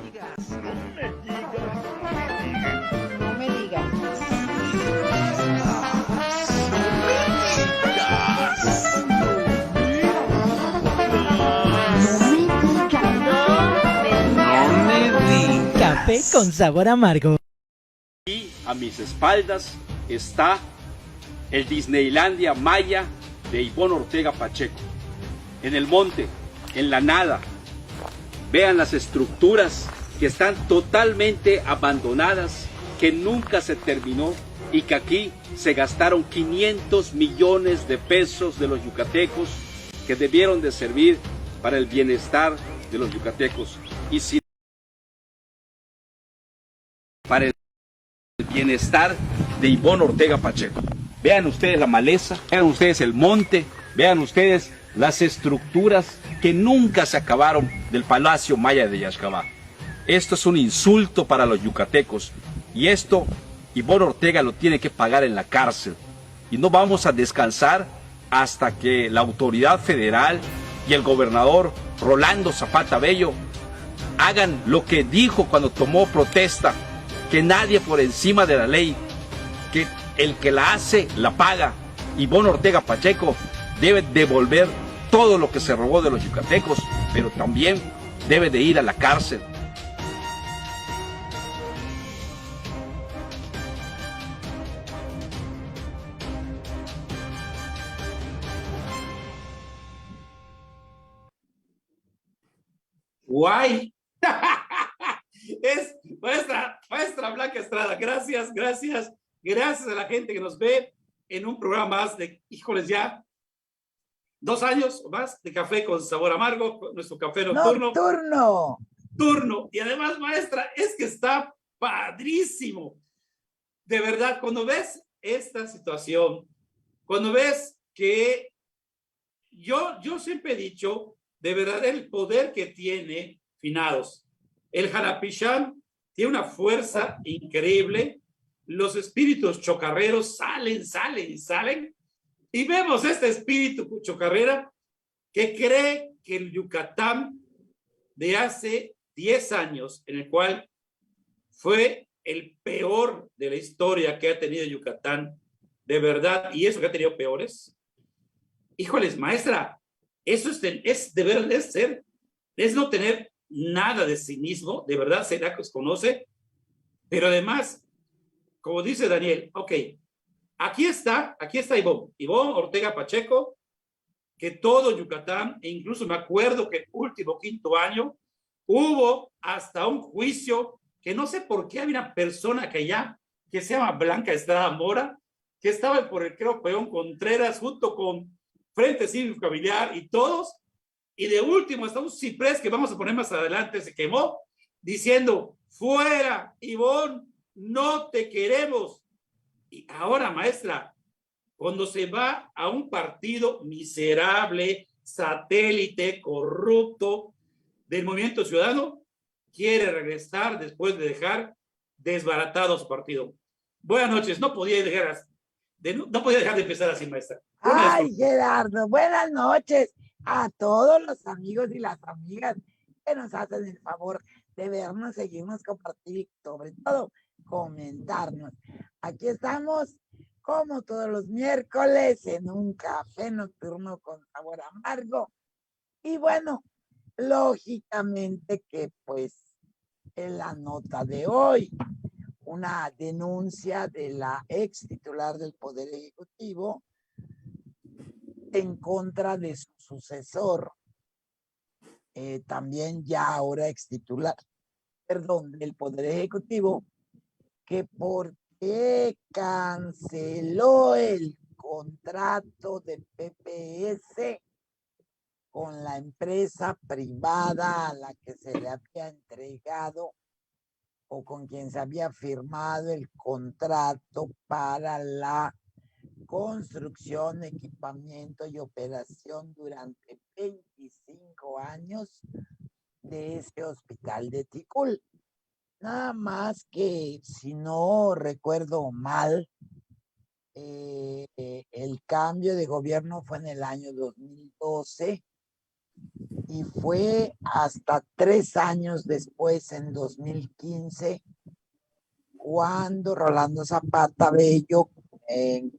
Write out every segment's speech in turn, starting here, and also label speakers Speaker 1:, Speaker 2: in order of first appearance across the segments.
Speaker 1: digas.
Speaker 2: No me digas.
Speaker 1: No me digas.
Speaker 3: Café con sabor amargo.
Speaker 4: Y a mis espaldas está el Disneylandia Maya de Ivonne Ortega Pacheco. En el monte, en la nada. Vean las estructuras que están totalmente abandonadas, que nunca se terminó y que aquí se gastaron 500 millones de pesos de los yucatecos que debieron de servir para el bienestar de los yucatecos y si para el bienestar de Ivonne Ortega Pacheco. Vean ustedes la maleza, vean ustedes el monte, vean ustedes las estructuras que nunca se acabaron del Palacio Maya de Yaxcabá. Esto es un insulto para los yucatecos y esto Ivonne Ortega lo tiene que pagar en la cárcel. Y no vamos a descansar hasta que la autoridad federal y el gobernador Rolando Zapata Bello hagan lo que dijo cuando tomó protesta, que nadie por encima de la ley, que el que la hace, la paga. Ivonne Ortega Pacheco debe devolver todo lo que se robó de los yucatecos, pero también debe de ir a la cárcel.
Speaker 5: Guay. Es maestra Blanca Estrada. Gracias, gracias, gracias a la gente que nos ve en un programa más de, híjoles, ya 2 años o más de Café con Sabor Amargo, nuestro café nocturno. Turno. Y además, maestra, es que está padrísimo. De verdad, cuando ves esta situación, cuando ves que yo siempre he dicho, de verdad, el poder que tiene Finados. El Jarapichán tiene una fuerza increíble. Los espíritus chocarreros salen. Y vemos este espíritu chocarrera que cree que el Yucatán de hace 10 años, en el cual fue el peor de la historia que ha tenido Yucatán, de verdad, y eso que ha tenido peores. Híjoles, maestra, eso es de verdad es no tener nada de cinismo, de verdad se la conoce, pero además, como dice Daniel, ok, aquí está Ivonne Ortega Pacheco, que todo Yucatán, e incluso me acuerdo que el último 5º año hubo hasta un juicio que no sé por qué había una persona que se llama Blanca Estrada Mora, que estaba por el creo Peón Contreras junto con Frente Cívico Familiar y todos, y de último está un ciprés que vamos a poner más adelante, se quemó, diciendo, fuera Ivonne, no te queremos. Y ahora, maestra, cuando se va a un partido miserable, satélite, corrupto del Movimiento Ciudadano, quiere regresar después de dejar desbaratado su partido. Buenas noches, no podía dejar de empezar así, maestra.
Speaker 2: Ay, Gerardo, buenas noches a todos los amigos y las amigas que nos hacen el favor de vernos, seguirnos, compartir y sobre todo comentarnos. Aquí estamos como todos los miércoles en un café nocturno con sabor amargo. Y bueno, lógicamente que pues en la nota de hoy, una denuncia de la ex titular del Poder Ejecutivo en contra de su sucesor, también ya ahora ex titular, del Poder Ejecutivo, que por qué canceló el contrato de PPS con la empresa privada a la que se le había entregado o con quien se había firmado el contrato para la construcción, equipamiento y operación durante 25 años de ese hospital de Ticul. Nada más que, si no recuerdo mal, el cambio de gobierno fue en el año 2012 Y fue hasta 3 años después, en 2015, cuando Rolando Zapata Bello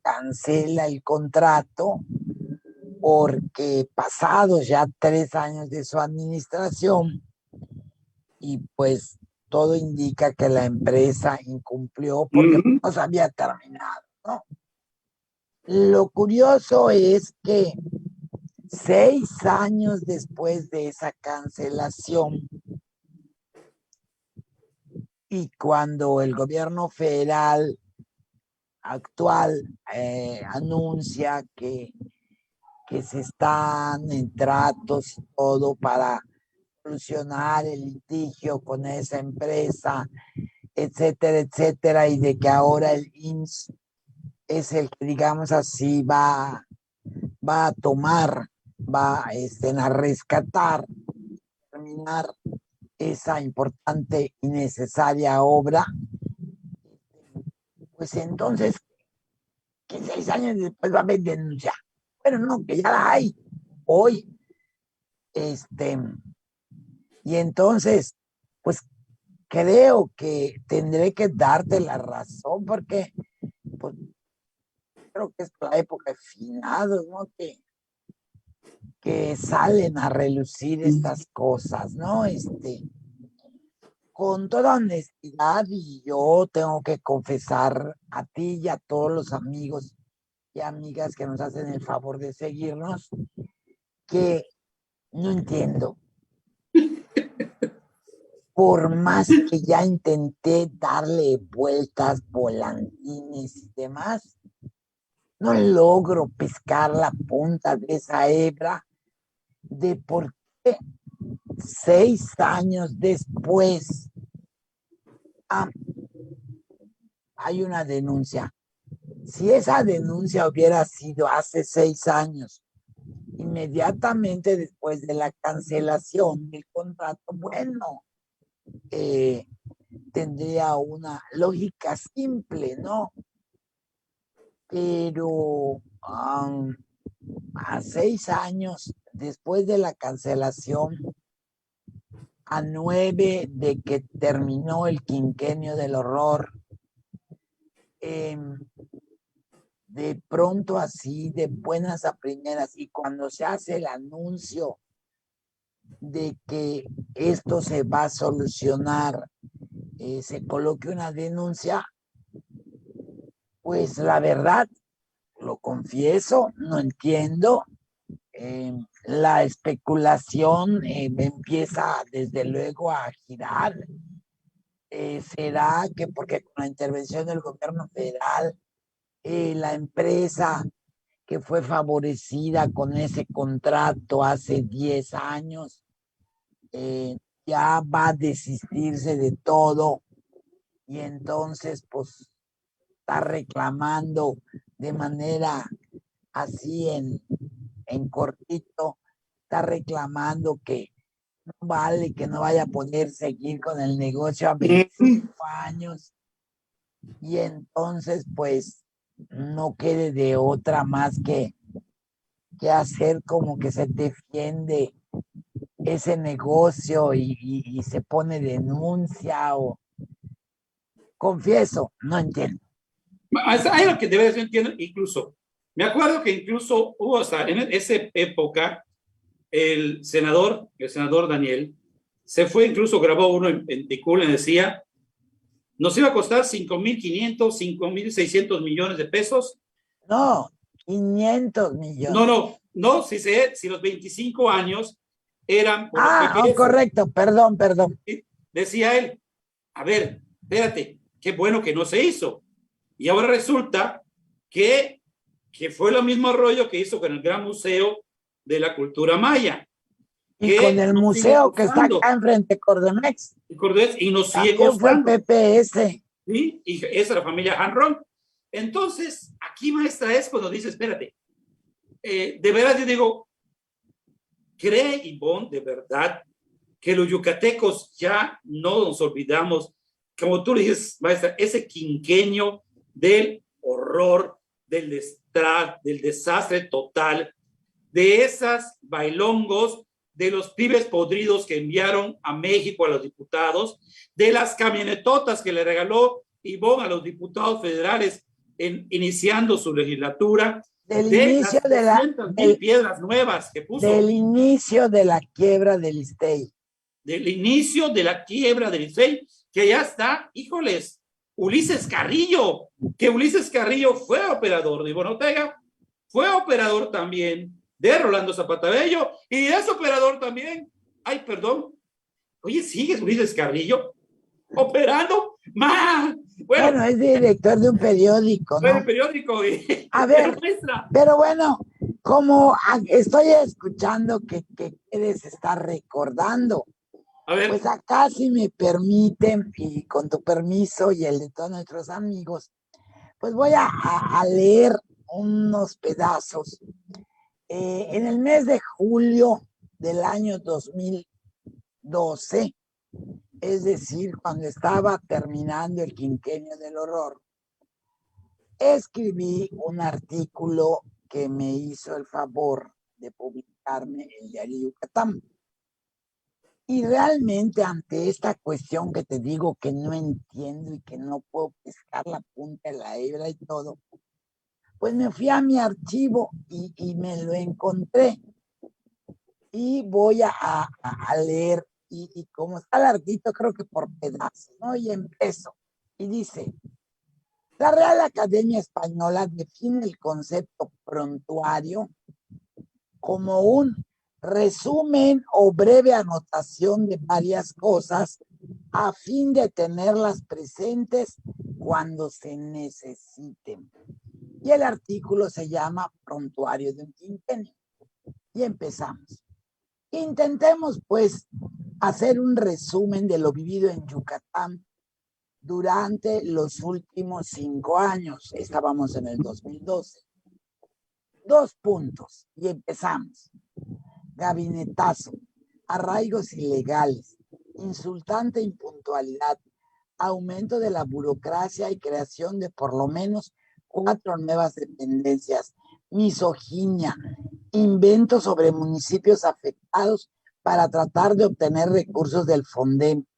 Speaker 2: cancela el contrato, porque pasados ya 3 años de su administración, y pues todo indica que la empresa incumplió porque no se había terminado, ¿no? Lo curioso es que 6 años después de esa cancelación, y cuando el gobierno federal actual anuncia que se están en tratos y todo para solucionar el litigio con esa empresa, etcétera, etcétera, y de que ahora el IMSS es el que, digamos así, va a tomar, a rescatar, terminar esa importante y necesaria obra, pues entonces, que 6 años después va a haber denuncia. Bueno, no, que ya la hay hoy. Y entonces, pues creo que tendré que darte la razón, porque pues, creo que es la época de finados, ¿no? Que salen a relucir estas cosas, ¿no? Con toda honestidad, y yo tengo que confesar a ti y a todos los amigos y amigas que nos hacen el favor de seguirnos, que no entiendo. Por más que ya intenté darle vueltas, volantines y demás, no logro pescar la punta de esa hebra de por qué 6 años después hay una denuncia. Si esa denuncia hubiera sido hace 6 años, inmediatamente después de la cancelación del contrato, bueno, tendría una lógica simple, ¿no? Pero a 6 años después de la cancelación, a 9 de que terminó el quinquenio del horror, de pronto así, de buenas a primeras, y cuando se hace el anuncio de que esto se va a solucionar, se coloque una denuncia, pues la verdad, lo confieso, no entiendo. La especulación empieza desde luego a girar. ¿Será que porque con la intervención del gobierno federal, la empresa que fue favorecida con ese contrato hace 10 años, ya va a desistirse de todo, y entonces pues está reclamando de manera así en cortito, está reclamando que no vale, que no vaya a poder seguir con el negocio a 25 años, y entonces pues no quede de otra más que hacer como que se defiende ese negocio y se pone denuncia, o confieso, no entiendo.
Speaker 5: Hay lo que de verdad yo entiendo, incluso. Me acuerdo que incluso hubo hasta en esa época el senador Daniel, se fue, incluso grabó uno en Ticul y decía, nos iba a costar 5,500, 5,600 millones de pesos.
Speaker 2: No, 500 millones.
Speaker 5: No, si los 25 años eran por
Speaker 2: correcto, perdón.
Speaker 5: Decía él, a ver, espérate, qué bueno que no se hizo. Y ahora resulta que fue lo mismo rollo que hizo con el Gran Museo de la Cultura Maya.
Speaker 2: Y con el museo que está acá enfrente, Cordemex.
Speaker 5: Y nos sigue
Speaker 2: también
Speaker 5: costando.
Speaker 2: fue PPS.
Speaker 5: ¿Sí? Y esa es la familia Hanron. Entonces, aquí, maestra, es cuando dice, espérate, de verdad yo digo, ¿cree Ivonne de verdad que los yucatecos ya no nos olvidamos, como tú le dices, maestra, ese quinquenio del horror, del desastre total, de esas bailongos de los pibes podridos que enviaron a México a los diputados, de las camionetotas que le regaló Ivonne a los diputados federales iniciando su legislatura,
Speaker 2: del
Speaker 5: de
Speaker 2: inicio
Speaker 5: las
Speaker 2: de la
Speaker 5: 200,000 piedras nuevas que puso.
Speaker 2: Del inicio de la quiebra del ISSSTEI.
Speaker 5: Del inicio de la quiebra del ISSSTEI, que ya está, híjoles, Ulises Carrillo, que Ulises Carrillo fue operador de Ivonne Ortega, fue operador también de Rolando Zapata Bello, y es operador también, ay, perdón, oye, ¿sigues Ulises Carrillo operando? ¡Más!
Speaker 2: Bueno, es director de un periódico,
Speaker 5: fue
Speaker 2: ¿no?
Speaker 5: el periódico.
Speaker 2: A ver, pero bueno, como estoy escuchando que quieres estar recordando,
Speaker 5: A ver,
Speaker 2: pues acá si me permiten, y con tu permiso y el de todos nuestros amigos, pues voy a leer unos pedazos. En el mes de julio del año 2012, es decir, cuando estaba terminando el quinquenio del horror, escribí un artículo que me hizo el favor de publicarme el diario Yucatán. Y realmente ante esta cuestión que te digo que no entiendo y que no puedo pescar la punta de la hebra y todo, pues me fui a mi archivo y me lo encontré. Y voy a leer, y como está larguito, creo que por pedazos, ¿no? Y empiezo. Y dice, la Real Academia Española define el concepto prontuario como un resumen o breve anotación de varias cosas a fin de tenerlas presentes cuando se necesiten. Y el artículo se llama Prontuario de un quinquenio. Y empezamos. Intentemos, pues, hacer un resumen de lo vivido en Yucatán durante los últimos 5 años. Estábamos en el 2012. 2 puntos y empezamos. Gabinetazo, arraigos ilegales, insultante impuntualidad, aumento de la burocracia y creación de por lo menos 4 nuevas dependencias, misoginia, invento sobre municipios afectados para tratar de obtener recursos del Fonden,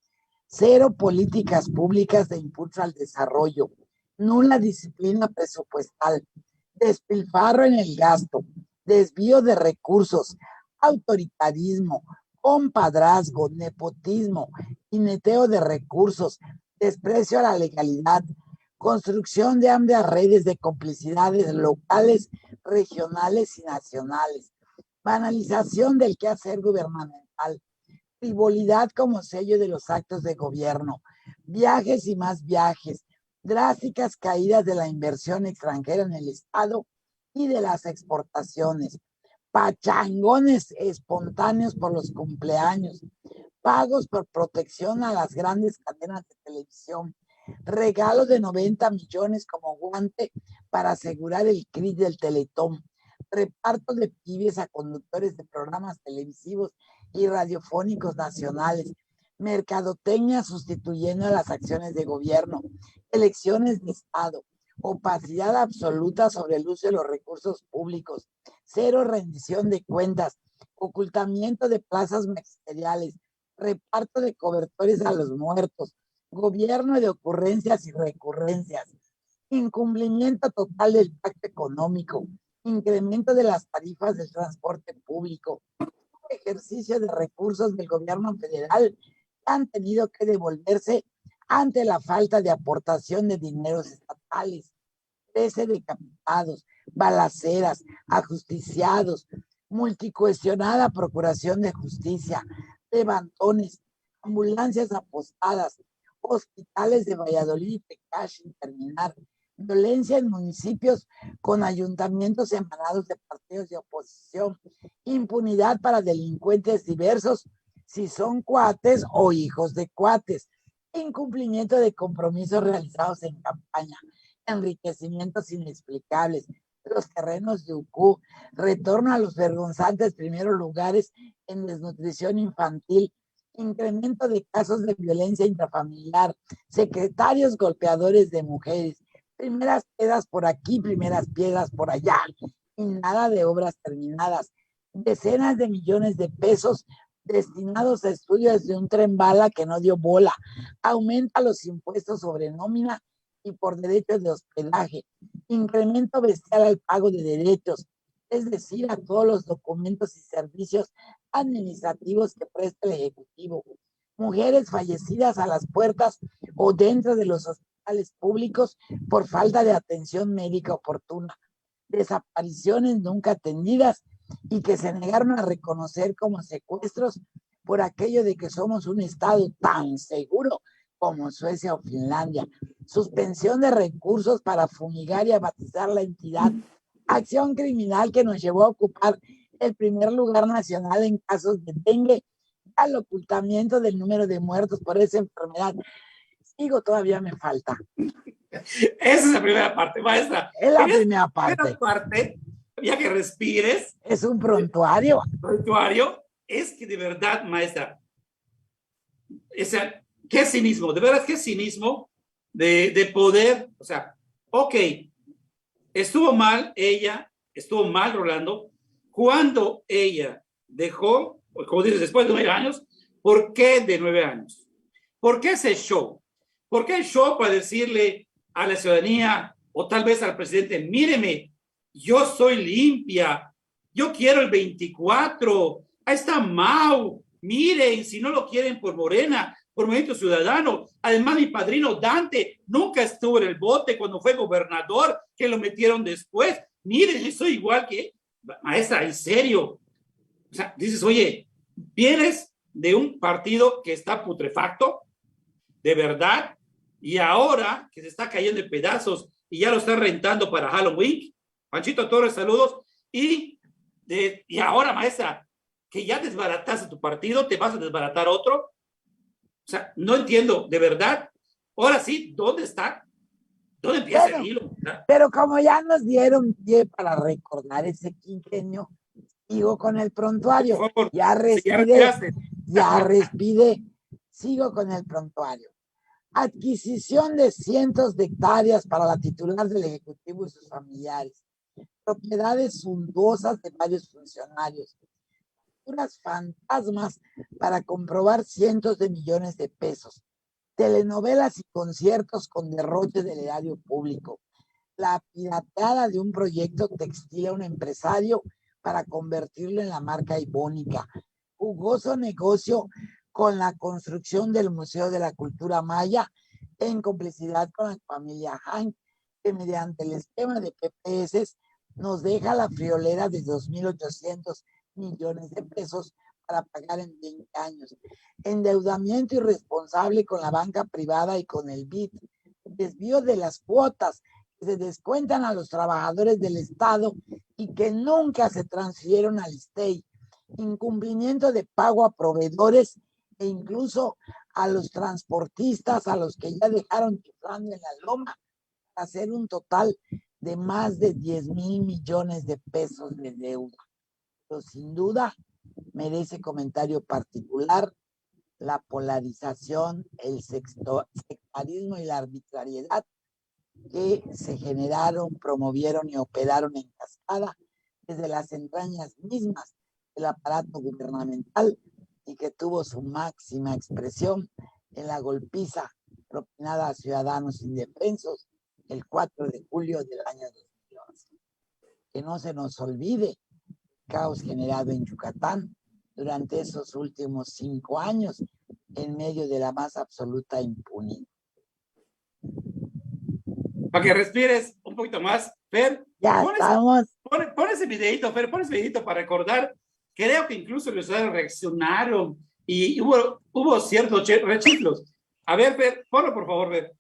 Speaker 2: 0 políticas públicas de impulso al desarrollo, nula disciplina presupuestal, despilfarro en el gasto, desvío de recursos, autoritarismo, compadrazgo, nepotismo, jineteo de recursos, desprecio a la legalidad, construcción de amplias redes de complicidades locales, regionales y nacionales, banalización del quehacer gubernamental, frivolidad como sello de los actos de gobierno, viajes y más viajes, drásticas caídas de la inversión extranjera en el Estado y de las exportaciones, pachangones espontáneos por los cumpleaños, pagos por protección a las grandes cadenas de televisión, regalos de 90 millones como guante para asegurar el CRIT del Teletón, reparto de pibes a conductores de programas televisivos y radiofónicos nacionales, mercadotecnia sustituyendo a las acciones de gobierno, elecciones de Estado, opacidad absoluta sobre el uso de los recursos públicos, 0 rendición de cuentas, ocultamiento de plazas ministeriales, reparto de cobertores a los muertos, gobierno de ocurrencias y recurrencias, incumplimiento total del pacto económico, incremento de las tarifas del transporte público, ejercicio de recursos del gobierno federal que han tenido que devolverse ante la falta de aportación de dineros estatales, 13 decapitados, balaceras, ajusticiados, multicuestionada procuración de justicia, levantones, ambulancias apostadas, hospitales de Valladolid y Tecash sin terminar, violencia en municipios con ayuntamientos emanados de partidos de oposición, impunidad para delincuentes diversos, si son cuates o hijos de cuates, incumplimiento de compromisos realizados en campaña, enriquecimientos inexplicables, los terrenos de UCU, retorno a los vergonzantes primeros lugares en desnutrición infantil, incremento de casos de violencia intrafamiliar, secretarios golpeadores de mujeres, primeras piedras por aquí, primeras piedras por allá, y nada de obras terminadas, decenas de millones de pesos destinados a estudios de un tren bala que no dio bola, aumenta los impuestos sobre nómina y por derechos de hospedaje, incremento bestial al pago de derechos, es decir, a todos los documentos y servicios administrativos que presta el Ejecutivo, mujeres fallecidas a las puertas o dentro de los hospitales públicos por falta de atención médica oportuna, desapariciones nunca atendidas y que se negaron a reconocer como secuestros por aquello de que somos un estado tan seguro como Suecia o Finlandia, suspensión de recursos para fumigar y abatizar la entidad, acción criminal que nos llevó a ocupar el primer lugar nacional en casos de dengue, al ocultamiento del número de muertos por esa enfermedad. Sigo, todavía me falta.
Speaker 5: Esa es la primera parte, maestra.
Speaker 2: Es la primera parte.
Speaker 5: La primera parte, ya que respires.
Speaker 2: Es un prontuario.
Speaker 5: Prontuario, es que de verdad, maestra, qué cinismo, de verdad, qué cinismo de poder, o sea, ok, estuvo mal ella, estuvo mal Rolando, cuando ella dejó, como dices, después de 9 años, ¿por qué de 9 años? ¿Por qué ese show? ¿Por qué el show para decirle a la ciudadanía o tal vez al presidente, míreme, yo soy limpia, yo quiero el 24, ahí está Mau, miren, si no lo quieren por Morena, por Movimiento Ciudadano, además mi padrino Dante nunca estuvo en el bote cuando fue gobernador, que lo metieron después, miren, yo soy igual que, maestra, en serio, o sea, dices, oye, vienes de un partido que está putrefacto, de verdad, y ahora que se está cayendo en pedazos y ya lo están rentando para Halloween. Panchito Torres, saludos. Y ahora, maestra, que ya desbarataste tu partido, te vas a desbaratar otro. O sea, no entiendo, de verdad. Ahora sí, ¿dónde está? ¿Dónde empieza el hilo?
Speaker 2: Pero como ya nos dieron pie para recordar ese quinquenio, sigo con el prontuario.
Speaker 5: Por favor,
Speaker 2: ya respide. Sigo con el prontuario. Adquisición de cientos de hectáreas para la titular del Ejecutivo y sus familiares. Propiedades suntuosas de varios funcionarios. Unas fantasmas para comprobar cientos de millones de pesos. Telenovelas y conciertos con derroche del erario público. La pirateada de un proyecto textil a un empresario para convertirlo en la marca Ibónica. Jugoso negocio con la construcción del Museo de la Cultura Maya en complicidad con la familia Han, que mediante el esquema de PPS nos deja la friolera de 2.800 millones de pesos para pagar en 20 años. Endeudamiento irresponsable con la banca privada y con el BID. Desvío de las cuotas que se descuentan a los trabajadores del Estado y que nunca se transfirieron al ISSSTEI. Incumplimiento de pago a proveedores e incluso a los transportistas, a los que ya dejaron chiflando en la loma, para hacer un total de más de 10,000 millones de pesos de deuda. Pero sin duda merece comentario particular la polarización, el sectarismo y la arbitrariedad que se generaron, promovieron y operaron en cascada desde las entrañas mismas del aparato gubernamental y que tuvo su máxima expresión en la golpiza propinada a ciudadanos indefensos el 4 de julio del año 2011. Que no se nos olvide el caos generado en Yucatán durante esos últimos 5 años en medio de la más absoluta impunidad.
Speaker 5: Para que respires un poquito más, Fer.
Speaker 2: Ya estamos.
Speaker 5: Pon ese videito, Fer, pon ese videito para recordar. Creo que incluso los ciudadanos reaccionaron y hubo ciertos rechiflos. A ver, Fer, ponlo por favor, Fer.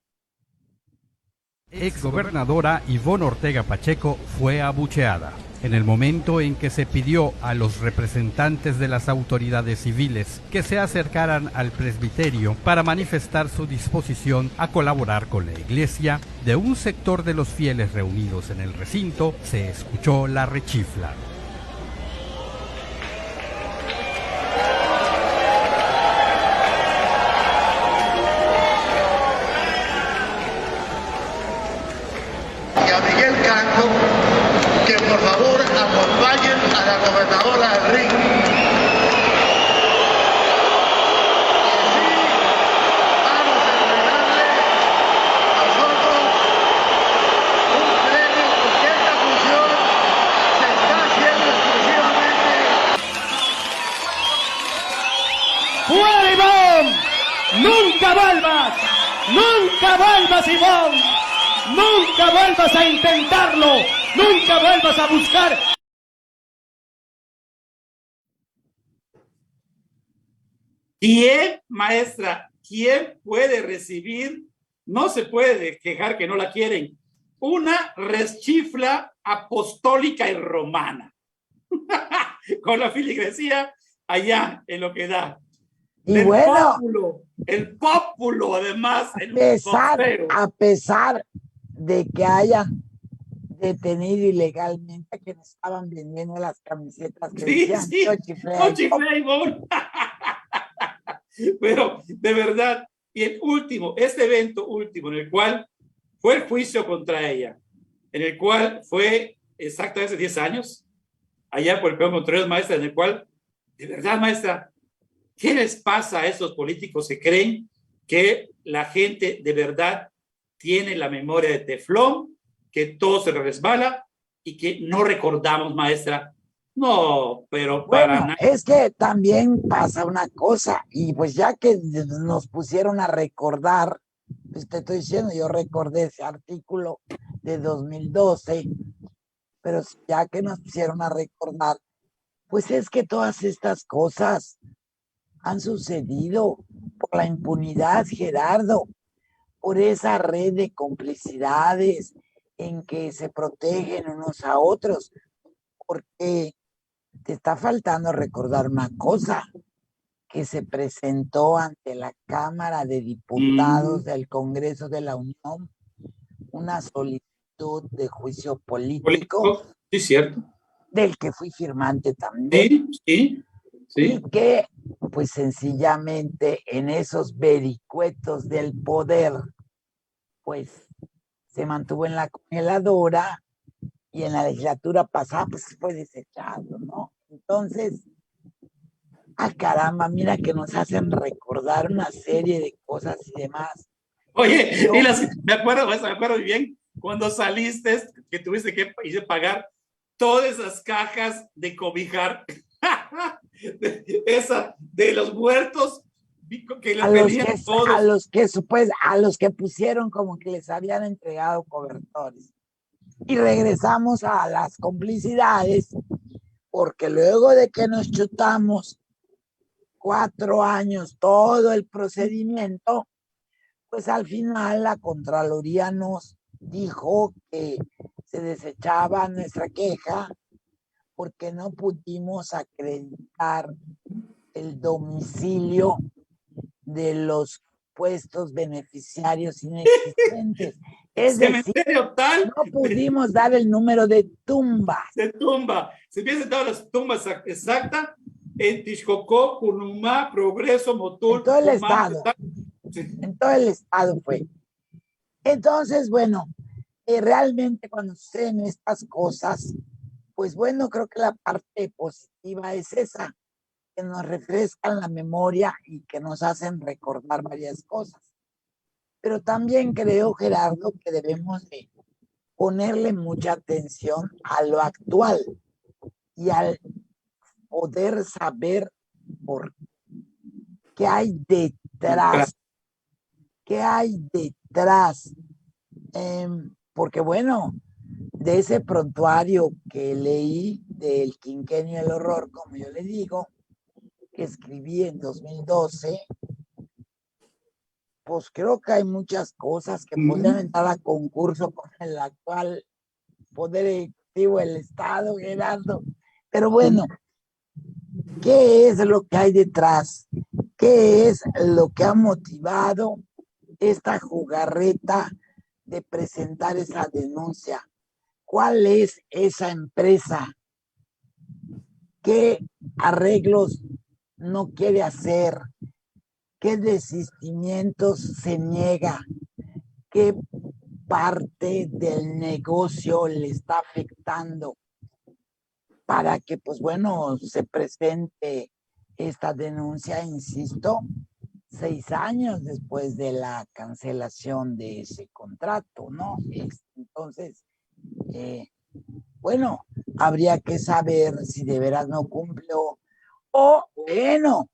Speaker 6: Exgobernadora Ivonne Ortega Pacheco fue abucheada en el momento en que se pidió a los representantes de las autoridades civiles que se acercaran al presbiterio para manifestar su disposición a colaborar con la iglesia. De un sector de los fieles reunidos en el recinto se escuchó la rechifla.
Speaker 7: Que por favor acompañen a la gobernadora ¡Nunca vuelvas! ¡Nunca vuelvas, Ivonne! ¡Nunca vuelvas a intentarlo! ¡Nunca vuelvas a buscar!
Speaker 5: ¿Quién, maestra, quién puede recibir? No se puede quejar que no la quieren. Una reschifla apostólica y romana. Con la filigresía allá en lo que da.
Speaker 2: Y bueno,
Speaker 5: el pópulo además.
Speaker 2: a pesar de que hayan detenido ilegalmente a quienes estaban vendiendo las camisetas que decían
Speaker 5: Chochiflay. Pero de verdad, y el último, este evento último en el cual fue el juicio contra ella, en el cual fue exactamente hace 10 años, allá por el peón Contreras, maestra, en el cual, de verdad, maestra, ¿qué les pasa a esos políticos que creen que la gente de verdad tiene la memoria de teflón, que todo se resbala y que no recordamos, maestra? No, pero para
Speaker 2: bueno,
Speaker 5: nada.
Speaker 2: es que también pasa una cosa, y pues ya que nos pusieron a recordar, pues te estoy diciendo, yo recordé ese artículo de 2012, pero ya que nos pusieron a recordar, pues es que todas estas cosas han sucedido por la impunidad, Gerardo, por esa red de complicidades en que se protegen unos a otros, porque te está faltando recordar una cosa, que se presentó ante la Cámara de Diputados del Congreso de la Unión una solicitud de juicio político,
Speaker 5: sí, cierto,
Speaker 2: del que fui firmante también,
Speaker 5: sí.
Speaker 2: Y que pues sencillamente en esos vericuetos del poder pues se mantuvo en la congeladora y en la legislatura pasada pues fue desechado, ¿no? Entonces, caramba, mira que nos hacen recordar una serie de cosas y demás.
Speaker 5: Oye, me acuerdo bien cuando saliste, que tuviste que pagar todas esas cajas de cobijar, de los muertos que les pedían todos.
Speaker 2: A los que pusieron como que les habían entregado cobertores. Y regresamos a las complicidades, porque luego de que nos chutamos 4 años todo el procedimiento, pues al final la Contraloría nos dijo que se desechaba nuestra queja porque no pudimos acreditar el domicilio de los puestos beneficiarios inexistentes. Es decir, no pudimos dar el número de tumbas.
Speaker 5: De tumba. Se hubiesen dado las tumbas exactas en Tixcocó, Punumá, Progreso, Motul.
Speaker 2: En todo el estado. En todo el estado fue. Entonces, bueno, realmente cuando suceden estas cosas, pues bueno, creo que la parte positiva es esa, que nos refrescan la memoria y que nos hacen recordar varias cosas. Pero también creo, Gerardo, que debemos de ponerle mucha atención a lo actual y al poder saber por qué hay detrás. ¿Qué hay detrás? Porque bueno, de ese prontuario que leí del quinquenio del horror, como yo le digo, que escribí en 2012, pues creo que hay muchas cosas que podrían entrar a concurso con el actual poder ejecutivo del Estado, Gerardo. Pero bueno, ¿qué es lo que hay detrás? ¿Qué es lo que ha motivado esta jugarreta de presentar esa denuncia? ¿Cuál es esa empresa? ¿Qué arreglos no quiere hacer? ¿Qué desistimientos se niega? ¿Qué parte del negocio le está afectando para que, pues bueno, se presente esta denuncia, insisto, 6 años después de la cancelación de ese contrato, ¿no? Entonces, bueno, habría que saber si de veras no cumplió o, bueno,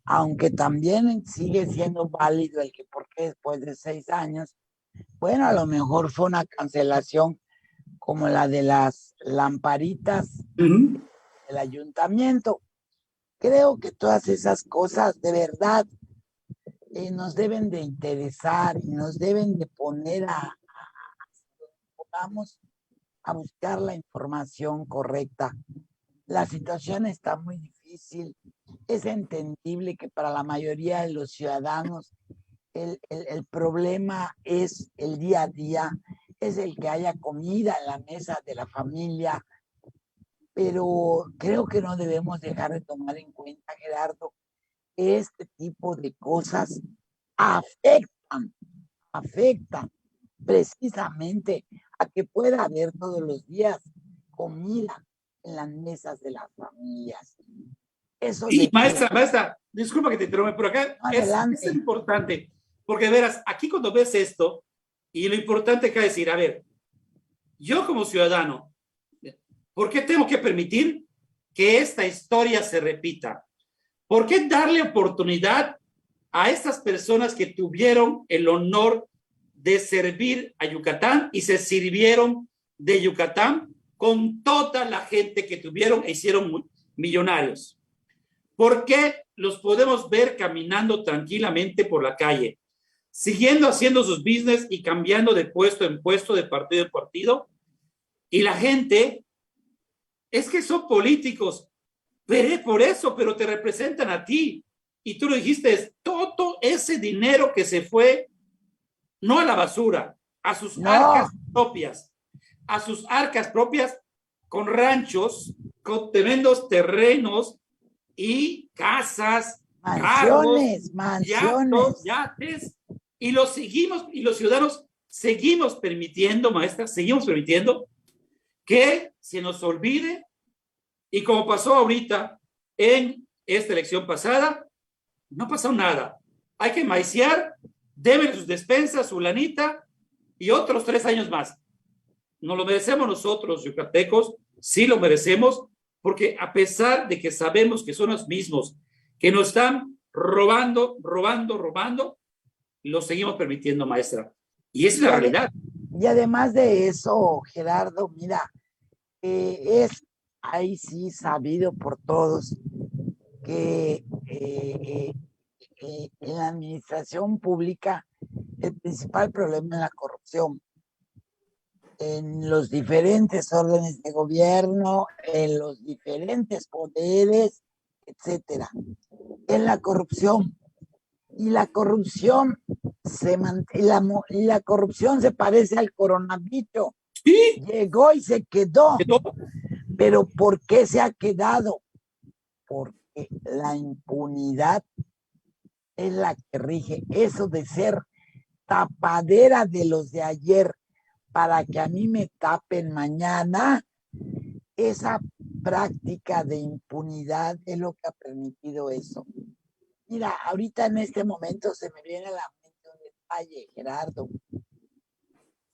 Speaker 2: aunque también sigue siendo válido el que porque después de 6 años, bueno, a lo mejor fue una cancelación como la de las lamparitas
Speaker 5: Ujú.
Speaker 2: del ayuntamiento. Creo que todas esas cosas de verdad nos deben de interesar y nos deben de poner vamos a buscar la información correcta. La situación está muy difícil. Es entendible que para la mayoría de los ciudadanos el problema es el día a día, es el que haya comida en la mesa de la familia, pero creo que no debemos dejar de tomar en cuenta, Gerardo, que este tipo de cosas afectan precisamente a que pueda haber todos los días comida en las mesas de las familias. Eso
Speaker 5: Y
Speaker 2: de que,
Speaker 5: maestra, disculpa que te interrumpa, pero acá es
Speaker 2: adelante,
Speaker 5: importante, porque de veras, aquí cuando ves esto, y lo importante acá es decir, a ver, yo como ciudadano, ¿por qué tengo que permitir que esta historia se repita? ¿Por qué darle oportunidad a estas personas que tuvieron el honor de servir a Yucatán y se sirvieron de Yucatán con toda la gente que tuvieron e hicieron millonarios? ¿Por qué los podemos ver caminando tranquilamente por la calle, siguiendo haciendo sus business y cambiando de puesto en puesto, de partido en partido? Y la gente, es que son políticos, por eso, pero te representan a ti. Y tú lo dijiste, todo ese dinero que se fue, no a la basura, a sus arcas propias, con ranchos, con tremendos terrenos y casas,
Speaker 2: mansiones,
Speaker 5: carros, yates, y los ciudadanos seguimos permitiendo, maestra, seguimos permitiendo que se nos olvide, y como pasó ahorita en esta elección pasada, no pasó nada. Hay que maiciar, deben sus despensas, su lanita, y otros 3 años más. Nos lo merecemos nosotros, yucatecos, sí lo merecemos, porque a pesar de que sabemos que son los mismos que nos están robando, lo seguimos permitiendo, maestra. Y esa es la realidad.
Speaker 2: Y además de eso, Gerardo, mira, es ahí sí sabido por todos que en la administración pública el principal problema es la corrupción. En los diferentes órdenes de gobierno, en los diferentes poderes, etcétera. Es la corrupción. Y la corrupción la corrupción se parece al coronavirus.
Speaker 5: Sí.
Speaker 2: Llegó y se quedó. Pero ¿por qué se ha quedado? Porque la impunidad es la que rige. Eso de ser tapadera de los de ayer para que a mí me tapen mañana, esa práctica de impunidad es lo que ha permitido eso. Mira, ahorita en este momento se me viene a la mente un detalle, Gerardo.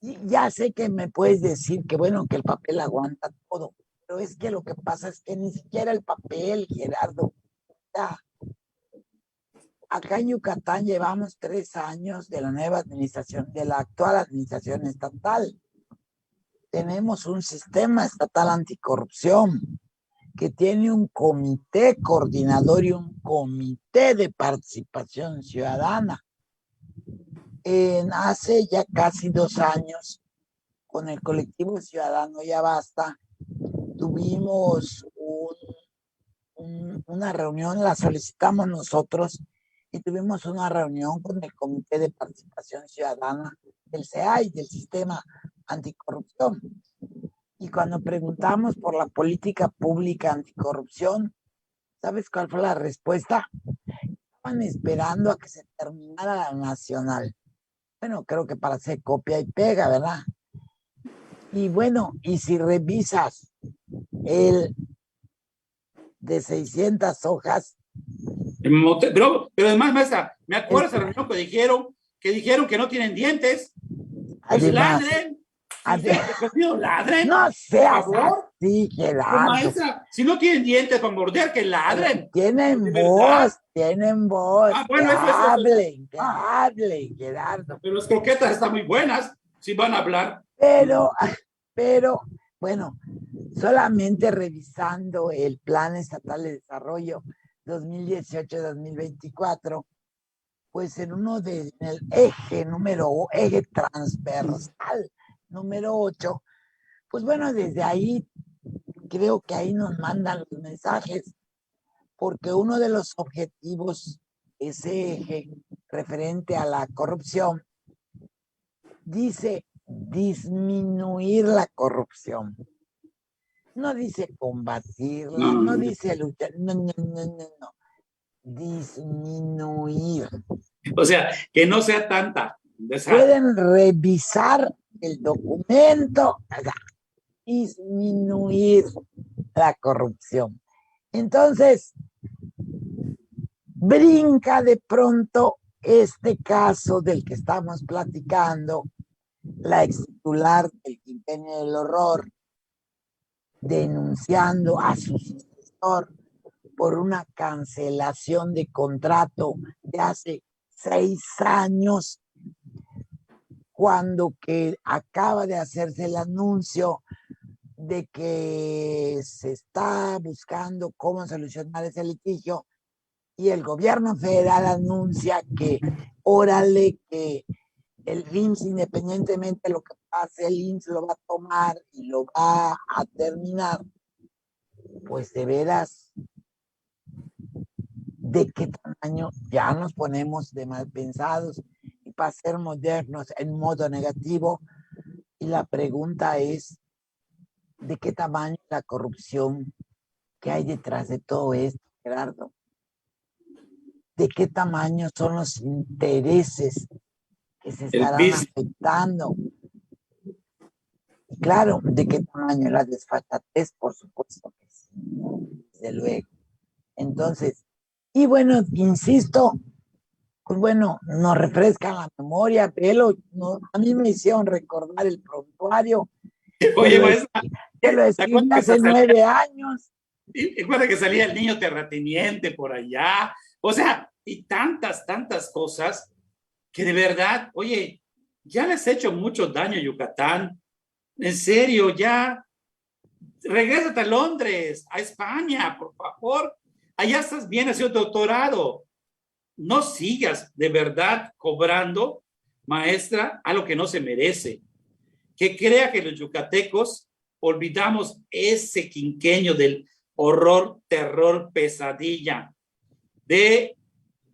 Speaker 2: Y ya sé que me puedes decir que bueno, que el papel aguanta todo, pero es que lo que pasa es que ni siquiera el papel, Gerardo. Ya. Acá en Yucatán llevamos 3 años de la nueva administración, de la actual administración estatal. Tenemos un sistema estatal anticorrupción que tiene un comité coordinador y un comité de participación ciudadana. Hace ya casi 2 años, con el colectivo ciudadano Ya Basta, tuvimos una reunión, la solicitamos nosotros, y tuvimos una reunión con el Comité de Participación Ciudadana del CEAI, del Sistema Anticorrupción. Y cuando preguntamos por la política pública anticorrupción, ¿sabes cuál fue la respuesta? Estaban esperando a que se terminara la nacional. Bueno, creo que para hacer copia y pega, ¿verdad? Y bueno, y si revisas el de 600 hojas,
Speaker 5: pero además, maestra, me acuerdo de esa reunión que dijeron que no tienen dientes, pues ladren, No ladren.
Speaker 2: No seas
Speaker 5: Por favor.
Speaker 2: así,
Speaker 5: Pero,
Speaker 2: Gerardo.
Speaker 5: maestra, si no tienen dientes para morder, que ladren.
Speaker 2: Tienen
Speaker 5: ¿De
Speaker 2: voz,
Speaker 5: verdad?
Speaker 2: tienen voz.
Speaker 5: Ah, bueno,
Speaker 2: que
Speaker 5: eso.
Speaker 2: hablen, que
Speaker 5: Ah.
Speaker 2: hablen, Gerardo.
Speaker 5: Pero las croquetas están muy buenas, si van a hablar.
Speaker 2: Pero, bueno, solamente revisando el Plan Estatal de Desarrollo 2018-2024, pues en el eje transversal número 8, pues bueno, desde ahí creo que ahí nos mandan los mensajes, porque uno de los objetivos, ese eje referente a la corrupción, dice disminuir la corrupción. No dice combatirla, no dice luchar, no. Disminuir.
Speaker 5: O sea, que no sea tanta.
Speaker 2: Pueden revisar el documento, disminuir la corrupción. Entonces, brinca de pronto este caso del que estamos platicando, la ex titular del Quinquenio del Horror, denunciando a su sucesor por una cancelación de contrato de hace 6 años, cuando que acaba de hacerse el anuncio de que se está buscando cómo solucionar ese litigio, y el gobierno federal anuncia que, órale, que el IMSS, independientemente de lo que pase, el IMSS lo va a tomar y lo va a terminar. Pues de veras, ¿de qué tamaño ya nos ponemos de mal pensados y para ser modernos en modo negativo? Y la pregunta es, ¿de qué tamaño la corrupción que hay detrás de todo esto, Gerardo? ¿De qué tamaño son los intereses que se estarán afectando? Y claro, ¿de qué tamaño la desfachatez? Por supuesto que sí, desde luego. Entonces, y bueno, insisto, pues bueno, nos refrescan la memoria, pero a mí me hicieron recordar el prontuario.
Speaker 5: Oye, maestra,
Speaker 2: que lo escribí hace 9 años.
Speaker 5: Recuerda que salía el niño terrateniente por allá, o sea, y tantas cosas que de verdad, oye, ya les he hecho mucho daño a Yucatán. En serio, ya regrésate a Londres, a España, por favor. Allá estás bien haciendo doctorado. No sigas de verdad cobrando, maestra, a lo que no se merece. Que crea que los yucatecos olvidamos ese quinquenio del horror, terror, pesadilla, de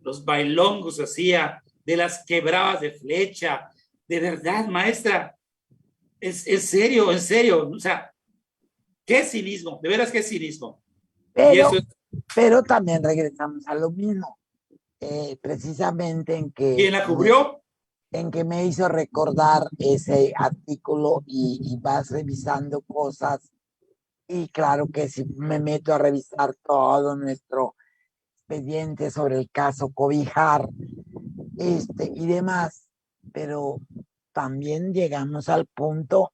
Speaker 5: los bailongos hacía, de las quebradas de flecha. De verdad, maestra, en serio, o sea, qué cinismo, de veras qué cinismo.
Speaker 2: Pero también regresamos a lo mismo, precisamente en que...
Speaker 5: ¿Quién la cubrió?
Speaker 2: En que me hizo recordar ese artículo y vas revisando cosas, y claro que si me meto a revisar todo nuestro expediente sobre el caso Cobijar y demás, pero también llegamos al punto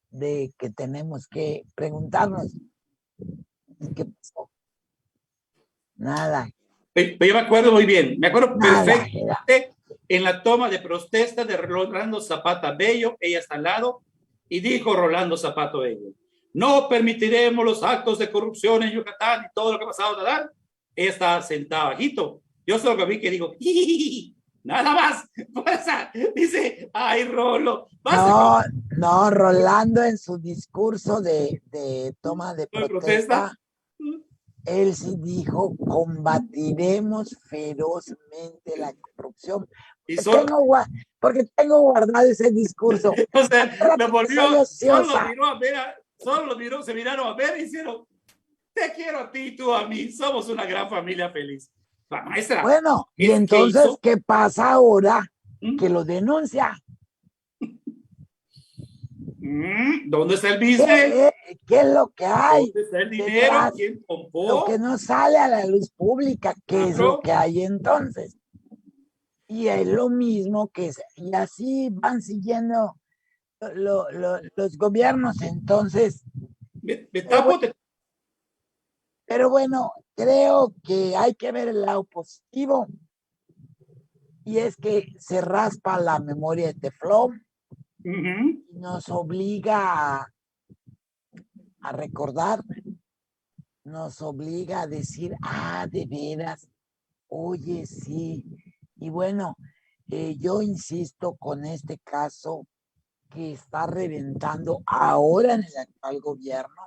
Speaker 2: de que tenemos que preguntarnos ¿qué pasó? Nada.
Speaker 5: Yo me acuerdo muy bien, me acuerdo perfectamente
Speaker 2: Nada.
Speaker 5: en la toma de protesta de Rolando Zapata Bello, ella está al lado, y dijo Rolando Zapata Bello, no permitiremos los actos de corrupción en Yucatán y todo lo que ha pasado. Ella está sentada bajito. Yo solo que vi que digo, nada más. Pues, dice, ay, Rolo.
Speaker 2: No, Rolando en su discurso de toma de protesta, él sí dijo, combatiremos ferozmente la corrupción. Porque tengo guardado ese discurso.
Speaker 5: O sea, lo volvió, solo lo miró, se miraron a ver y hicieron, te quiero a ti, tú a mí, somos una gran familia feliz. La maestra.
Speaker 2: Bueno, y entonces, ¿qué pasa ahora que lo denuncia?
Speaker 5: ¿Dónde está el business?
Speaker 2: ¿Qué es lo que hay?
Speaker 5: ¿Dónde está el dinero? ¿Quién pompó?
Speaker 2: Lo que no sale a la luz pública, ¿qué es lo que hay entonces? Y es lo mismo y así van siguiendo los gobiernos entonces,
Speaker 5: Me tapo,
Speaker 2: pero bueno, creo que hay que ver el lado positivo y es que se raspa la memoria de teflón
Speaker 5: Ujú.
Speaker 2: y nos obliga a recordar, nos obliga a decir, de veras, oye, sí. Y bueno, yo insisto con este caso que está reventando ahora en el actual gobierno,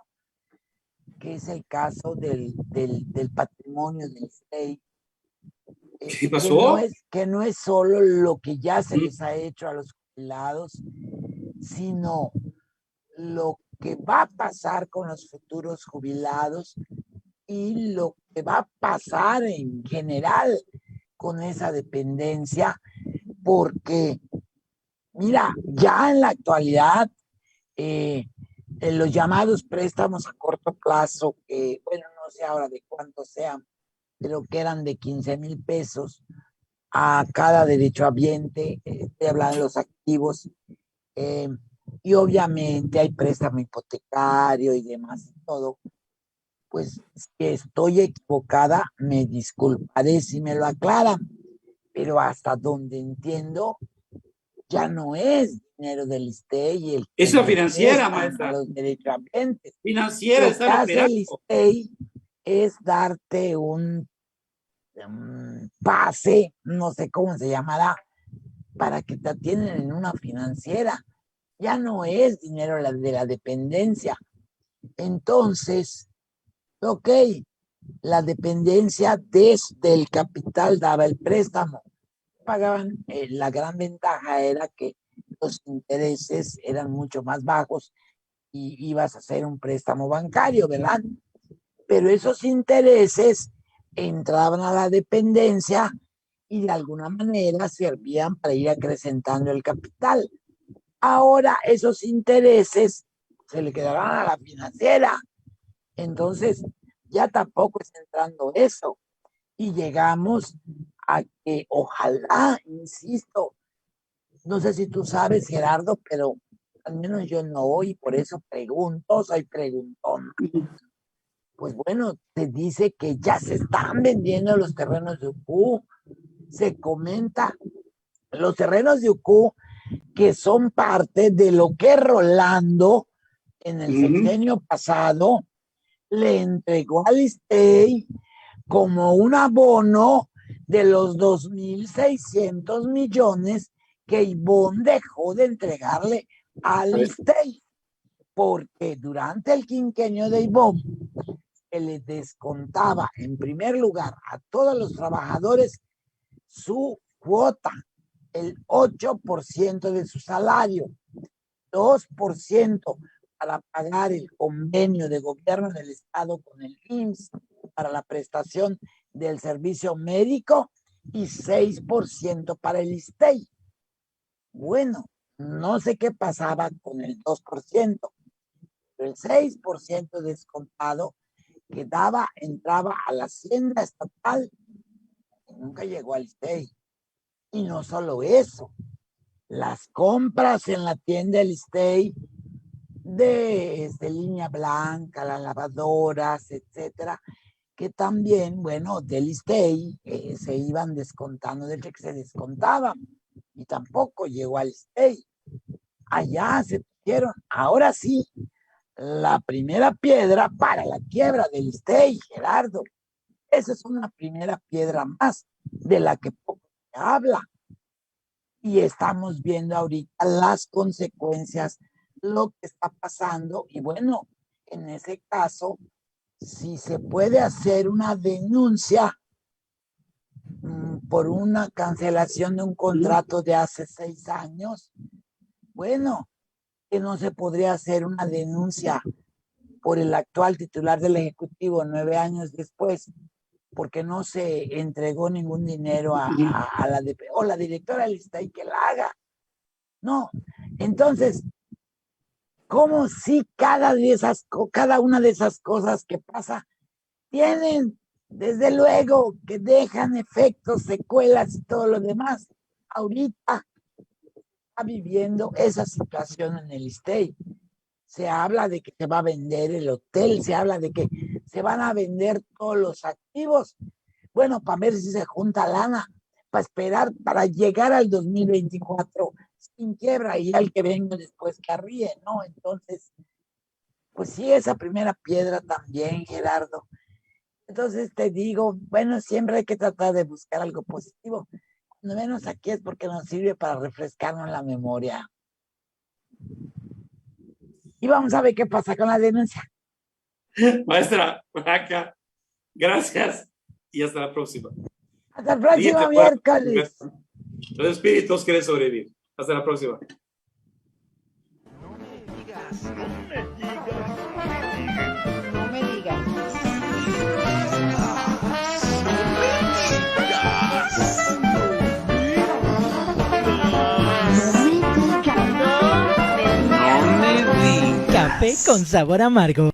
Speaker 2: que es el caso del patrimonio del state,
Speaker 5: ¿Qué pasó?
Speaker 2: que no es solo lo que ya se
Speaker 5: Mm.
Speaker 2: les ha hecho a los jubilados, sino lo que va a pasar con los futuros jubilados y lo que va a pasar en general con esa dependencia, porque mira, ya en la actualidad, en los llamados préstamos a corto plazo, que bueno, no sé ahora de cuánto sean, pero que eran de 15,000 pesos a cada derechohabiente, estoy hablando de los activos, eh, y obviamente hay préstamo hipotecario y demás y todo. Pues si estoy equivocada, me disculparé si me lo aclaran, pero hasta donde entiendo, ya no es dinero del ISSSTEI el que
Speaker 5: Es la
Speaker 2: le
Speaker 5: financiera,
Speaker 2: prestan a
Speaker 5: maestra.
Speaker 2: los derechohabientes.
Speaker 5: Financiera
Speaker 2: Lo que
Speaker 5: están
Speaker 2: hace el
Speaker 5: operando.
Speaker 2: ISSSTEI es darte un pase, no sé cómo se llamará, para que te atiendan en una financiera. Ya no es dinero de la dependencia. Entonces, ok, la dependencia desde el capital daba el préstamo. Pagaban, la gran ventaja era que los intereses eran mucho más bajos y ibas a hacer un préstamo bancario, ¿verdad? Pero esos intereses entraban a la dependencia y de alguna manera servían para ir acrecentando el capital. Ahora esos intereses se le quedarán a la financiera. Entonces, ya tampoco está entrando eso. Y llegamos a que ojalá, insisto, no sé si tú sabes, Gerardo, pero al menos yo no, y por eso pregunto, soy preguntón. Pues bueno, se dice que ya se están vendiendo los terrenos de Ucú. Se comenta los terrenos de Ucú que son parte de lo que Rolando en el sexenio pasado le entregó al ISSSTEI como un abono de los 2,600 millones que Ivonne dejó de entregarle al ISSSTEI, porque durante el quinquenio de Ivonne se le descontaba en primer lugar a todos los trabajadores su cuota, el 8% de su salario, 2% para pagar el convenio de gobierno del estado con el IMSS para la prestación del servicio médico y 6% para el ISSSTEI. Bueno, no sé qué pasaba con el 2%, pero el 6% descontado entraba a la hacienda estatal y nunca llegó al ISSSTEI. Y no solo eso, las compras en la tienda del ISSSTEI de línea blanca, las lavadoras, etcétera, que también, bueno, del ISSSTEI se iban descontando del que se descontaba y tampoco llegó al ISSSTEI. Allá se pusieron, ahora sí, la primera piedra para la quiebra del ISSSTEI, Gerardo. Esa es una primera piedra más de la que poco se habla. Y estamos viendo ahorita las consecuencias, lo que está pasando. Y bueno, en ese caso, si se puede hacer una denuncia por una cancelación de un contrato de hace 6 años, bueno, que no se podría hacer una denuncia por el actual titular del Ejecutivo 9 años después, porque no se entregó ningún dinero a la directora del ISSSTEI que la haga. No, entonces, ¿cómo si cada una de esas cosas que pasa tienen, desde luego, que dejan efectos, secuelas y todo lo demás? Ahorita está viviendo esa situación en el ISSSTE. Se habla de que se va a vender el hotel, se habla de que se van a vender todos los activos. Bueno, para ver si se junta lana, para esperar, para llegar al 2024 sin quiebra y al que venga después que ríe, ¿no? Entonces, pues sí, esa primera piedra también, Gerardo. Entonces te digo, bueno, siempre hay que tratar de buscar algo positivo. Cuando menos aquí es porque nos sirve para refrescarnos la memoria. Y vamos a ver qué pasa con la denuncia.
Speaker 5: Maestra Blanca, gracias y hasta la próxima.
Speaker 2: Hasta el próximo
Speaker 5: Siguiente
Speaker 2: miércoles.
Speaker 5: Los espíritus quieren sobrevivir. Hasta la próxima.
Speaker 1: No me digas.
Speaker 2: No me digas.
Speaker 1: No me digas.
Speaker 3: Café con sabor amargo.